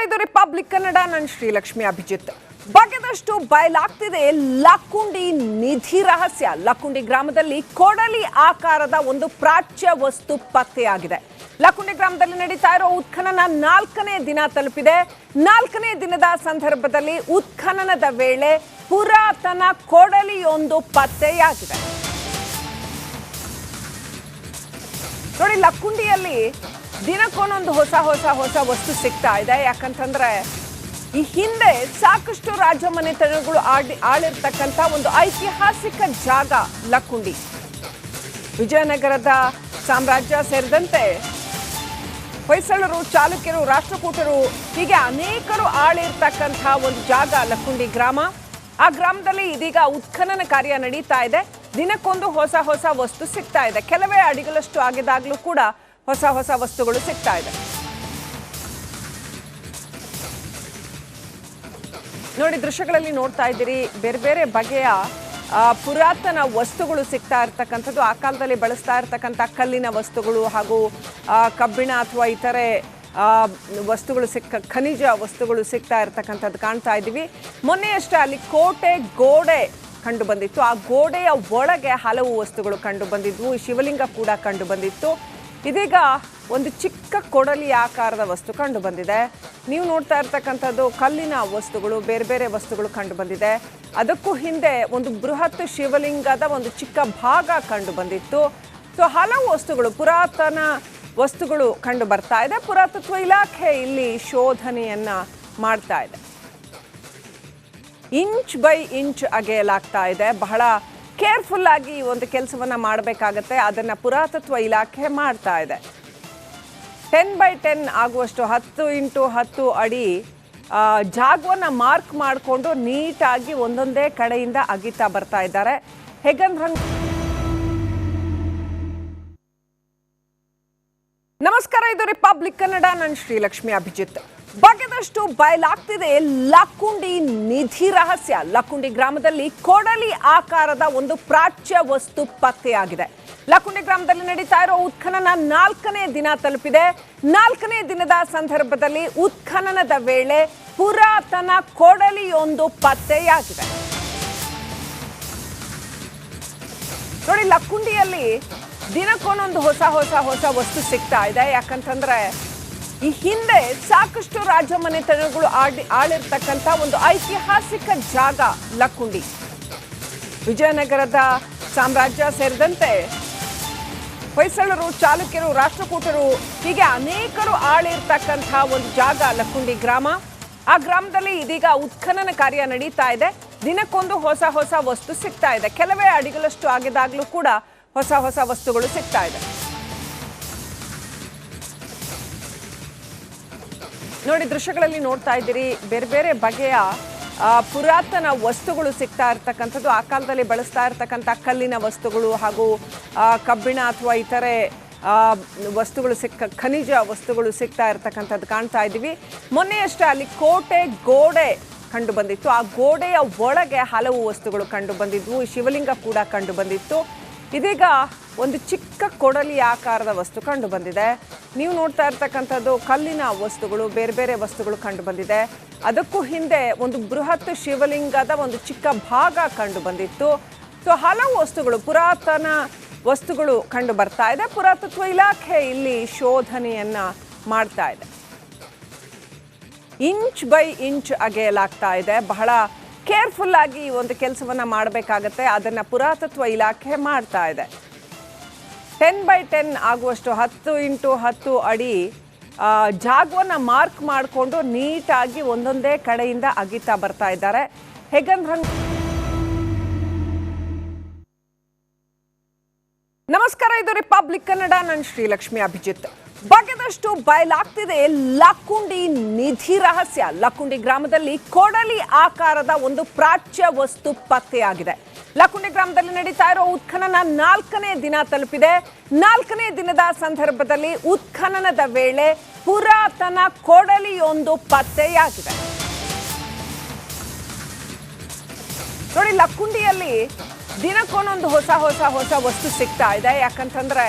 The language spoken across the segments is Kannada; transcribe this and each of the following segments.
ಇದು ರಿಪಬ್ಲಿಕ್ ಕನ್ನಡ. ನಾನು ಶ್ರೀಲಕ್ಷ್ಮಿ ಅಭಿಜಿತ್. ಬಗೆದಷ್ಟು ಬಯಲಾಗ್ತಿದೆ ಲಕ್ಕುಂಡಿ ನಿಧಿ ರಹಸ್ಯ. ಲಕ್ಕುಂಡಿ ಗ್ರಾಮದಲ್ಲಿ ಕೊಡಲಿ ಆಕಾರದ ಒಂದು ಪ್ರಾಚ್ಯ ವಸ್ತು ಪತ್ತೆಯಾಗಿದೆ. ಲಕ್ಕುಂಡಿ ಗ್ರಾಮದಲ್ಲಿ ನಡೀತಾ ಇರೋ ಉತ್ಖನನ 4ನೇ ದಿನ ತಲುಪಿದೆ. 4ನೇ ದಿನದ ಸಂದರ್ಭದಲ್ಲಿ ಉತ್ಖನನದ ವೇಳೆ ಪುರಾತನ ಕೊಡಲಿಯೊಂದು ಪತ್ತೆಯಾಗಿದೆ. ನೋಡಿ, ಲಕ್ಕುಂಡಿಯಲ್ಲಿ ದಿನಕ್ಕೊಂದೊಂದು ಹೊಸ ವಸ್ತು ಸಿಗ್ತಾ ಇದೆ. ಯಾಕಂತಂದ್ರೆ ಈ ಹಿಂದೆ ಸಾಕಷ್ಟು ರಾಜ ಮನೆತನಗಳು ಆಳಿರ್ತಕ್ಕಂಥ ಒಂದು ಐತಿಹಾಸಿಕ ಜಾಗ ಲಕ್ಕುಂಡಿ. ವಿಜಯನಗರದ ಸಾಮ್ರಾಜ್ಯ ಸೇರಿದಂತೆ ಹೊಯ್ಸಳರು, ಚಾಲುಕ್ಯರು, ರಾಷ್ಟ್ರಕೂಟರು ಹೀಗೆ ಅನೇಕರು ಆಳಿರ್ತಕ್ಕಂಥ ಒಂದು ಜಾಗ ಲಕ್ಕುಂಡಿ ಗ್ರಾಮ. ಆ ಗ್ರಾಮದಲ್ಲಿ ಇದೀಗ ಉತ್ಖನನ ಕಾರ್ಯ ನಡೀತಾ ಇದೆ. ದಿನಕ್ಕೊಂದು ಹೊಸ ವಸ್ತು ಸಿಗ್ತಾ ಇದೆ. ಕೆಲವೇ ಅಡಿಗಳಷ್ಟು ಆಗಿದಾಗಲೂ ಕೂಡ ಹೊಸ ವಸ್ತುಗಳು ಸಿಗ್ತಾ ಇದೆ. ನೋಡಿ, ದೃಶ್ಯಗಳಲ್ಲಿ ನೋಡ್ತಾ ಇದ್ದೀರಿ, ಬೇರೆ ಬೇರೆ ಬಗೆಯ ಪುರಾತನ ವಸ್ತುಗಳು ಸಿಗ್ತಾ ಇರ್ತಕ್ಕಂಥದ್ದು. ಆ ಕಾಲದಲ್ಲಿ ಬಳಸ್ತಾ ಇರ್ತಕ್ಕಂಥ ಕಲ್ಲಿನ ವಸ್ತುಗಳು ಹಾಗೂ ಕಬ್ಬಿಣ ಅಥವಾ ಇತರೆ ವಸ್ತುಗಳು ಖನಿಜ ವಸ್ತುಗಳು ಸಿಗ್ತಾ ಇರ್ತಕ್ಕಂಥದ್ದು ಕಾಣ್ತಾ ಇದ್ದೀವಿ. ಮೊನ್ನೆಯಷ್ಟೇ ಅಲ್ಲಿ ಕೋಟೆ ಗೋಡೆ ಕಂಡು ಬಂದಿತ್ತು. ಆ ಗೋಡೆಯ ಒಳಗೆ ಹಲವು ವಸ್ತುಗಳು ಕಂಡು ಬಂದಿದ್ವು. ಶಿವಲಿಂಗ ಕೂಡ ಕಂಡು ಬಂದಿತ್ತು. ಇದೀಗ ಒಂದು ಚಿಕ್ಕ ಕೊಡಲಿ ಆಕಾರದ ವಸ್ತು ಕಂಡು ಬಂದಿದೆ. ನೀವು ನೋಡ್ತಾ ಇರ್ತಕ್ಕಂಥದ್ದು ಕಲ್ಲಿನ ವಸ್ತುಗಳು, ಬೇರೆ ಬೇರೆ ವಸ್ತುಗಳು ಕಂಡು ಬಂದಿದೆ. ಅದಕ್ಕೂ ಹಿಂದೆ ಒಂದು ಬೃಹತ್ ಶಿವಲಿಂಗದ ಒಂದು ಚಿಕ್ಕ ಭಾಗ ಕಂಡು ಬಂದಿತ್ತು. ಸೊ ಹಲವು ವಸ್ತುಗಳು, ಪುರಾತನ ವಸ್ತುಗಳು ಕಂಡು ಬರ್ತಾ ಇದೆ. ಪುರಾತತ್ವ ಇಲಾಖೆ ಇಲ್ಲಿ ಶೋಧನೆಯನ್ನ ಮಾಡ್ತಾ ಇದೆ. ಇಂಚ್ ಬೈ ಇಂಚ್ ಅಗೆಯಲಾಗ್ತಾ ಇದೆ. ಬಹಳ ಕೇರ್ಫುಲ್ ಆಗಿ ಈ ಒಂದು ಕೆಲಸವನ್ನ ಮಾಡಬೇಕಾಗತ್ತೆ. ಅದನ್ನ ಪುರಾತತ್ವ ಇಲಾಖೆ ಮಾಡ್ತಾ ಇದೆ. 10x10 ಆಗುವಷ್ಟು 10x10 ಅಡಿ ಜಾಗವನ್ನ ಮಾರ್ಕ್ ಮಾಡಿಕೊಂಡು ನೀಟಾಗಿ ಒಂದೊಂದೇ ಕಡೆಯಿಂದ ಅಗಿತಾ ಬರ್ತಾ ಇದ್ದಾರೆ. ಹೇಗಂದ್ರೆ ನಮಸ್ಕಾರ, ಇದು ರಿಪಬ್ಲಿಕ್ ಕನ್ನಡ. ನಾನು ಶ್ರೀಲಕ್ಷ್ಮಿ ಅಭಿಜಿತ್. ಬಗೆದಷ್ಟು ಬಯಲಾಗ್ತಿದೆ ಲಕ್ಕುಂಡಿ ನಿಧಿ ರಹಸ್ಯ. ಲಕ್ಕುಂಡಿ ಗ್ರಾಮದಲ್ಲಿ ಕೊಡಲಿ ಆಕಾರದ ಒಂದು ಪ್ರಾಚ್ಯ ವಸ್ತು ಪತ್ತೆಯಾಗಿದೆ. ಲಕ್ಕುಂಡಿ ಗ್ರಾಮದಲ್ಲಿ ನಡೀತಾ ಇರೋ ಉತ್ಖನನ 4ನೇ ದಿನ ತಲುಪಿದೆ. 4ನೇ ದಿನದ ಸಂದರ್ಭದಲ್ಲಿ ಉತ್ಖನನದ ವೇಳೆ ಪುರಾತನ ಕೊಡಲಿಯೊಂದು ಪತ್ತೆಯಾಗಿದೆ. ನೋಡಿ, ಲಕ್ಕುಂಡಿಯಲ್ಲಿ ದಿನಕ್ಕೊಂದೊಂದು ಹೊಸ ವಸ್ತು ಸಿಗ್ತಾ ಇದೆ. ಯಾಕಂತಂದ್ರೆ ಈ ಹಿಂದೆ ಸಾಕಷ್ಟು ರಾಜ ಮನೆತನಗಳು ಆಳಿರ್ತಕ್ಕಂಥ ಒಂದು ಐತಿಹಾಸಿಕ ಜಾಗ ಲಕ್ಕುಂಡಿ. ವಿಜಯನಗರದ ಸಾಮ್ರಾಜ್ಯ ಸೇರಿದಂತೆ ಹೊಯ್ಸಳರು, ಚಾಲುಕ್ಯರು, ರಾಷ್ಟ್ರಕೂಟರು ಹೀಗೆ ಅನೇಕರು ಆಳಿರ್ತಕ್ಕಂಥ ಒಂದು ಜಾಗ ಲಕ್ಕುಂಡಿ ಗ್ರಾಮ. ಆ ಗ್ರಾಮದಲ್ಲಿ ಇದೀಗ ಉತ್ಖನನ ಕಾರ್ಯ ನಡೀತಾ ಇದೆ. ದಿನಕ್ಕೊಂದು ಹೊಸ ವಸ್ತು ಸಿಗ್ತಾ ಇದೆ. ಕೆಲವೇ ಅಡಿಗಳಷ್ಟು ಆಗಿದಾಗಲೂ ಕೂಡ ಹೊಸ ವಸ್ತುಗಳು ಸಿಗ್ತಾ ಇದೆ. ನೋಡಿ, ದೃಶ್ಯಗಳಲ್ಲಿ ನೋಡ್ತಾ ಇದ್ದೀರಿ, ಬೇರೆ ಬೇರೆ ಬಗೆಯ ಪುರಾತನ ವಸ್ತುಗಳು ಸಿಗ್ತಾ ಇರ್ತಕ್ಕಂಥದ್ದು. ಆ ಕಾಲದಲ್ಲಿ ಬಳಸ್ತಾ ಇರ್ತಕ್ಕಂಥ ಕಲ್ಲಿನ ವಸ್ತುಗಳು ಹಾಗೂ ಕಬ್ಬಿಣ ಅಥವಾ ಇತರೆ ವಸ್ತುಗಳು ಖನಿಜ ವಸ್ತುಗಳು ಸಿಗ್ತಾ ಇರ್ತಕ್ಕಂಥದ್ದು ಕಾಣ್ತಾ ಇದ್ದೀವಿ. ಮೊನ್ನೆಯಷ್ಟೇ ಅಲ್ಲಿ ಕೋಟೆ ಗೋಡೆ ಕಂಡು ಬಂದಿತ್ತು. ಆ ಗೋಡೆಯ ಒಳಗೆ ಹಲವು ವಸ್ತುಗಳು ಕಂಡು ಬಂದಿದ್ವು. ಶಿವಲಿಂಗ ಕೂಡ ಕಂಡು ಬಂದಿತ್ತು. ಇದೀಗ ಒಂದು ಚಿಕ್ಕ ಕೊಡಲಿ ಆಕಾರದ ವಸ್ತು ಕಂಡು ಬಂದಿದೆ. ನೀವು ನೋಡ್ತಾ ಇರ್ತಕ್ಕಂಥದ್ದು ಕಲ್ಲಿನ ವಸ್ತುಗಳು, ಬೇರೆ ಬೇರೆ ವಸ್ತುಗಳು ಕಂಡು ಬಂದಿದೆ. ಅದಕ್ಕೂ ಹಿಂದೆ ಒಂದು ಬೃಹತ್ ಶಿವಲಿಂಗದ ಒಂದು ಚಿಕ್ಕ ಭಾಗ ಕಂಡು ಬಂದಿತ್ತು. ಸೊ ಹಲವು ವಸ್ತುಗಳು, ಪುರಾತನ ವಸ್ತುಗಳು ಕಂಡು ಬರ್ತಾ ಇದೆ. ಪುರಾತತ್ವ ಇಲಾಖೆ ಇಲ್ಲಿ ಶೋಧನೆಯನ್ನ ಮಾಡ್ತಾ ಇದೆ. ಇಂಚ್ ಬೈ ಇಂಚ್ ಅಗೆಯಲಾಗ್ತಾ ಇದೆ. ಬಹಳ ಕೇರ್ಫುಲ್ ಆಗಿ ಈ ಒಂದು ಕೆಲಸವನ್ನ ಮಾಡಬೇಕಾಗತ್ತೆ. ಅದನ್ನ ಪುರಾತತ್ವ ಇಲಾಖೆ ಮಾಡ್ತಾ ಇದೆ. 10x10 ಆಗುವಷ್ಟು 10x10 ಅಡಿ ಜಾಗವನ್ನ ಮಾರ್ಕ್ ಮಾಡಿಕೊಂಡು ನೀಟಾಗಿ ಒಂದೊಂದೇ ಕಡೆಯಿಂದ ಅಗಿತಾ ಬರ್ತಾ ಇದ್ದಾರೆ. ಹೇಗಂದ್ರೆ ನಮಸ್ಕಾರ, ಇದು ರಿಪಬ್ಲಿಕ್ ಕನ್ನಡ. ನಾನು ಶ್ರೀಲಕ್ಷ್ಮಿ ಅಭಿಜಿತ್. ಬಗೆದಷ್ಟು ಬಯಲಾಗ್ತಿದೆ ಲಕ್ಕುಂಡಿ ನಿಧಿ ರಹಸ್ಯ. ಲಕ್ಕುಂಡಿ ಗ್ರಾಮದಲ್ಲಿ ಕೊಡಲಿ ಆಕಾರದ ಒಂದು ಪ್ರಾಚ್ಯ ವಸ್ತು ಪತ್ತೆಯಾಗಿದೆ. ಲಕ್ಕುಂಡಿ ಗ್ರಾಮದಲ್ಲಿ ನಡೀತಾ ಇರೋ ಉತ್ಖನನ 4ನೇ ದಿನ ತಲುಪಿದೆ. 4ನೇ ದಿನದ ಸಂದರ್ಭದಲ್ಲಿ ಉತ್ಖನನದ ವೇಳೆ ಪುರಾತನ ಕೊಡಲಿಯೊಂದು ಪತ್ತೆಯಾಗಿದೆ. ನೋಡಿ, ಲಕ್ಕುಂಡಿಯಲ್ಲಿ ದಿನಕ್ಕೊಂದೊಂದು ಹೊಸ ವಸ್ತು ಸಿಗ್ತಾ ಇದೆ. ಯಾಕಂತಂದ್ರೆ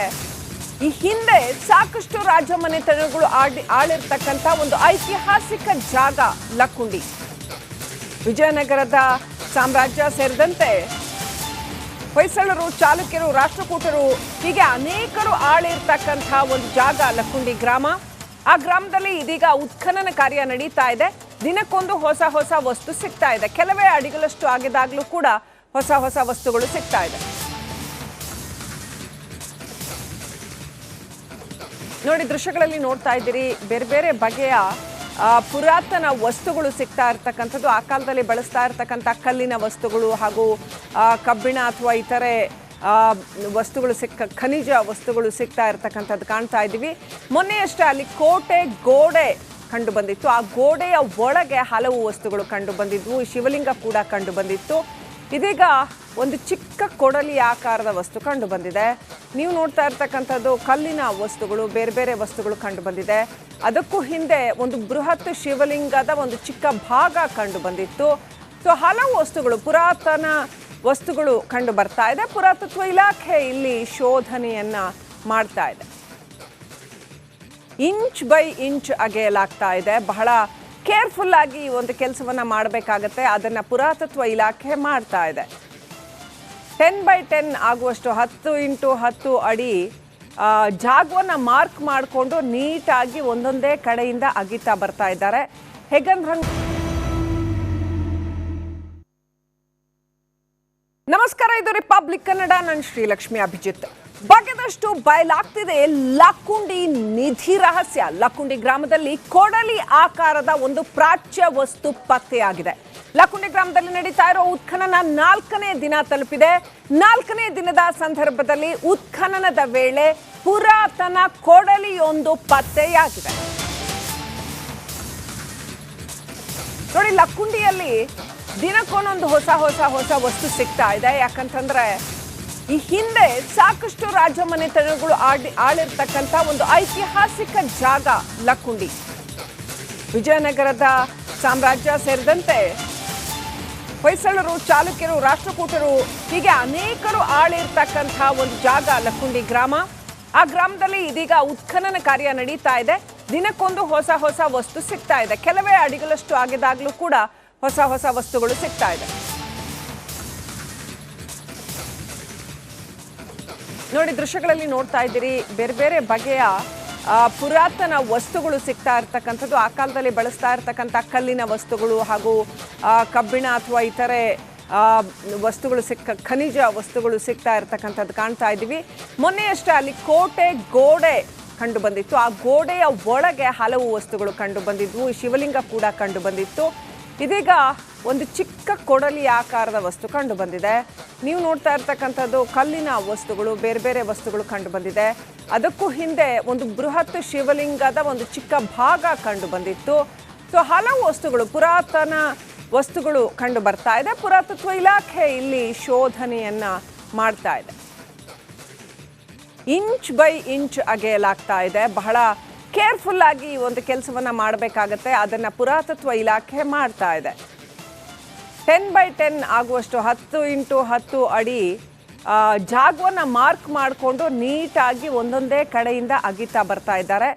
ಈ ಹಿಂದೆ ಸಾಕಷ್ಟು ರಾಜಮನೆತನಗಳು ಆಳಿರ್ತಕ್ಕಂಥ ಒಂದು ಐತಿಹಾಸಿಕ ಜಾಗ ಲಕ್ಕುಂಡಿ. ವಿಜಯನಗರದ ಸಾಮ್ರಾಜ್ಯ ಸೇರಿದಂತೆ ಹೊಯ್ಸಳರು, ಚಾಲುಕ್ಯರು, ರಾಷ್ಟ್ರಕೂಟರು ಹೀಗೆ ಅನೇಕರು ಆಳಿರ್ತಕ್ಕಂಥ ಒಂದು ಜಾಗ ಲಕ್ಕುಂಡಿ ಗ್ರಾಮ. ಆ ಗ್ರಾಮದಲ್ಲಿ ಇದೀಗ ಉತ್ಖನನ ಕಾರ್ಯ ನಡೀತಾ ಇದೆ. ದಿನಕ್ಕೊಂದು ಹೊಸ ಹೊಸ ವಸ್ತು ಸಿಗ್ತಾ ಇದೆ. ಕೆಲವೇ ಅಡಿಗಳಷ್ಟು ಆಗಿದಾಗಲೂ ಕೂಡ ಹೊಸ ಹೊಸ ವಸ್ತುಗಳು ಸಿಗ್ತಾ ಇದೆ. ನೋಡಿ, ದೃಶ್ಯಗಳಲ್ಲಿ ನೋಡ್ತಾ ಇದ್ದೀರಿ, ಬೇರೆ ಬೇರೆ ಬಗೆಯ ಪುರಾತನ ವಸ್ತುಗಳು ಸಿಗ್ತಾ ಇರ್ತಕ್ಕಂಥದ್ದು. ಆ ಕಾಲದಲ್ಲಿ ಬಳಸ್ತಾ ಇರ್ತಕ್ಕಂಥ ಕಲ್ಲಿನ ವಸ್ತುಗಳು ಹಾಗೂ ಕಬ್ಬಿಣ ಅಥವಾ ಇತರೆ ವಸ್ತುಗಳು ಖನಿಜ ವಸ್ತುಗಳು ಸಿಗ್ತಾ ಇರ್ತಕ್ಕಂಥದ್ದು ಕಾಣ್ತಾ ಇದ್ದೀವಿ. ಮೊನ್ನೆಯಷ್ಟೇ ಅಲ್ಲಿ ಕೋಟೆ ಗೋಡೆ ಕಂಡು ಬಂದಿತ್ತು. ಆ ಗೋಡೆಯ ಒಳಗೆ ಹಲವು ವಸ್ತುಗಳು ಕಂಡು ಬಂದಿದ್ವು. ಶಿವಲಿಂಗ ಕೂಡ ಕಂಡು ಬಂದಿತ್ತು. ಇದೀಗ ಒಂದು ಚಿಕ್ಕ ಕೊಡಲಿ ಆಕಾರದ ವಸ್ತು ಕಂಡು ಬಂದಿದೆ. ನೀವು ನೋಡ್ತಾ ಇರ್ತಕ್ಕಂಥದ್ದು ಕಲ್ಲಿನ ವಸ್ತುಗಳು, ಬೇರೆ ಬೇರೆ ವಸ್ತುಗಳು ಕಂಡು ಬಂದಿದೆ. ಅದಕ್ಕೂ ಹಿಂದೆ ಒಂದು ಬೃಹತ್ ಶಿವಲಿಂಗದ ಒಂದು ಚಿಕ್ಕ ಭಾಗ ಕಂಡು ಬಂದಿತ್ತು. ಸೊ ಹಲವು ವಸ್ತುಗಳು, ಪುರಾತನ ವಸ್ತುಗಳು ಕಂಡು ಬರ್ತಾ ಇದೆ. ಪುರಾತತ್ವ ಇಲಾಖೆ ಇಲ್ಲಿ ಶೋಧನೆಯನ್ನ ಮಾಡ್ತಾ ಇದೆ. ಇಂಚ್ ಬೈ ಇಂಚ್ ಅಗೆಯಲಾಗ್ತಾ ಇದೆ. ಬಹಳ ಕೇರ್ಫುಲ್ ಆಗಿ ಒಂದು ಕೆಲಸವನ್ನ ಮಾಡಬೇಕಾಗತ್ತೆ. ಅದನ್ನ ಪುರಾತತ್ವ ಇಲಾಖೆ ಮಾಡ್ತಾ ಇದೆ. 10x10 ಆಗುವಷ್ಟು 10x10 ಅಡಿ ಜಾಗವನ್ನ ಮಾರ್ಕ್ ಮಾಡಿಕೊಂಡು ನೀಟಾಗಿ ಒಂದೊಂದೇ ಕಡೆಯಿಂದ ಅಗಿತಾ ಬರ್ತಾ ಇದ್ದಾರೆ. ನಮಸ್ಕಾರ, ಇದು ರಿಪಬ್ಲಿಕ್ ಕನ್ನಡ. ನಾನು ಶ್ರೀಲಕ್ಷ್ಮಿ ಅಭಿಜಿತ್. ಬಗೆದಷ್ಟು ಬಯಲಾಗ್ತಿದೆ ಲಕ್ಕುಂಡಿ ನಿಧಿ ರಹಸ್ಯ. ಲಕ್ಕುಂಡಿ ಗ್ರಾಮದಲ್ಲಿ ಕೊಡಲಿ ಆಕಾರದ ಒಂದು ಪ್ರಾಚ್ಯ ವಸ್ತು ಪತ್ತೆಯಾಗಿದೆ. ಲಕ್ಕುಂಡಿ ಗ್ರಾಮದಲ್ಲಿ ನಡೀತಾ ಇರೋ ಉತ್ಖನನ 4ನೇ ದಿನ ತಲುಪಿದೆ. 4ನೇ ದಿನದ ಸಂದರ್ಭದಲ್ಲಿ ಉತ್ಖನನದ ವೇಳೆ ಪುರಾತನ ಕೊಡಲಿಯೊಂದು ಪತ್ತೆಯಾಗಿದೆ. ನೋಡಿ, ಲಕ್ಕುಂಡಿಯಲ್ಲಿ ದಿನಕ್ಕೊಂದೊಂದು ಹೊಸ ಹೊಸ ಹೊಸ ವಸ್ತು ಸಿಗ್ತಾ ಇದೆ. ಯಾಕಂತಂದ್ರೆ ಈ ಹಿಂದೆ ಸಾಕಷ್ಟು ರಾಜಮನೆತನಗಳು ಆಳಿರ್ತಕ್ಕಂಥ ಒಂದು ಐತಿಹಾಸಿಕ ಜಾಗ ಲಕ್ಕುಂಡಿ. ವಿಜಯನಗರದ ಸಾಮ್ರಾಜ್ಯ ಸೇರಿದಂತೆ ಹೊಯ್ಸಳರು, ಚಾಲುಕ್ಯರು, ರಾಷ್ಟ್ರಕೂಟರು ಹೀಗೆ ಅನೇಕರು ಆಳಿರ್ತಕ್ಕಂಥ ಒಂದು ಜಾಗ ಲಕ್ಕುಂಡಿ ಗ್ರಾಮ. ಆ ಗ್ರಾಮದಲ್ಲಿ ಇದೀಗ ಉತ್ಖನನ ಕಾರ್ಯ ನಡೀತಾ ಇದೆ. ದಿನಕ್ಕೊಂದು ಹೊಸ ಹೊಸ ವಸ್ತು ಸಿಗ್ತಾ ಇದೆ. ಕೆಲವೇ ಅಡಿಗಳಷ್ಟು ಆಗಿದಾಗಲೂ ಕೂಡ ಹೊಸ ಹೊಸ ವಸ್ತುಗಳು ಸಿಗ್ತಾ ಇದೆ. ನೋಡಿ, ದೃಶ್ಯಗಳಲ್ಲಿ ನೋಡ್ತಾ ಇದ್ದೀರಿ, ಬೇರೆ ಬೇರೆ ಬಗೆಯ ಪುರಾತನ ವಸ್ತುಗಳು ಸಿಗ್ತಾ ಇರ್ತಕ್ಕಂಥದ್ದು. ಆ ಕಾಲದಲ್ಲಿ ಬಳಸ್ತಾ ಇರ್ತಕ್ಕಂಥ ಕಲ್ಲಿನ ವಸ್ತುಗಳು ಹಾಗೂ ಕಬ್ಬಿಣ ಅಥವಾ ಇತರೆ ವಸ್ತುಗಳು ಖನಿಜ ವಸ್ತುಗಳು ಸಿಗ್ತಾ ಇರ್ತಕ್ಕಂಥದ್ದು ಕಾಣ್ತಾ ಇದ್ದೀವಿ. ಮೊನ್ನೆಯಷ್ಟೇ ಅಲ್ಲಿ ಕೋಟೆ ಗೋಡೆ ಕಂಡು ಬಂದಿತ್ತು. ಆ ಗೋಡೆಯ ಒಳಗೆ ಹಲವು ವಸ್ತುಗಳು ಕಂಡು ಬಂದಿದ್ವು. ಶಿವಲಿಂಗ ಕೂಡ ಕಂಡು ಬಂದಿತ್ತು. ಇದೀಗ ಒಂದು ಚಿಕ್ಕ ಕೊಡಲಿ ಆಕಾರದ ವಸ್ತು ಕಂಡು ಬಂದಿದೆ. ನೀವು ನೋಡ್ತಾ ಇರ್ತಕ್ಕಂಥದ್ದು ಕಲ್ಲಿನ ವಸ್ತುಗಳು, ಬೇರೆ ಬೇರೆ ವಸ್ತುಗಳು ಕಂಡು ಬಂದಿದೆ. ಅದಕ್ಕೂ ಹಿಂದೆ ಒಂದು ಬೃಹತ್ ಶಿವಲಿಂಗದ ಒಂದು ಚಿಕ್ಕ ಭಾಗ ಕಂಡು ಬಂದಿತ್ತು. ಸೊ ಹಲವು ವಸ್ತುಗಳು, ಪುರಾತನ ವಸ್ತುಗಳು ಕಂಡು ಬರ್ತಾ ಇದೆ. ಪುರಾತತ್ವ ಇಲಾಖೆ ಇಲ್ಲಿ ಶೋಧನೆಯನ್ನ ಮಾಡ್ತಾ ಇದೆ. ಇಂಚ್ ಬೈ ಇಂಚ್ ಅಗೆಯಲಾಗ್ತಾ ಇದೆ. ಬಹಳ ಕೇರ್ಫುಲ್ ಆಗಿ ಒಂದು ಕೆಲಸವನ್ನ ಮಾಡಬೇಕಾಗತ್ತೆ. ಅದನ್ನ ಪುರಾತತ್ವ ಇಲಾಖೆ ಮಾಡ್ತಾ ಇದೆ. 10x10 ಆಗುವಷ್ಟು 10x10 ಅಡಿ ಜಾಗವನ್ನ ಮಾರ್ಕ್ ಮಾಡಿಕೊಂಡು ನೀಟಾಗಿ ಒಂದೊಂದೇ ಕಡೆಯಿಂದ ಅಗಿತಾ ಬರ್ತಾ ಇದ್ದಾರೆ.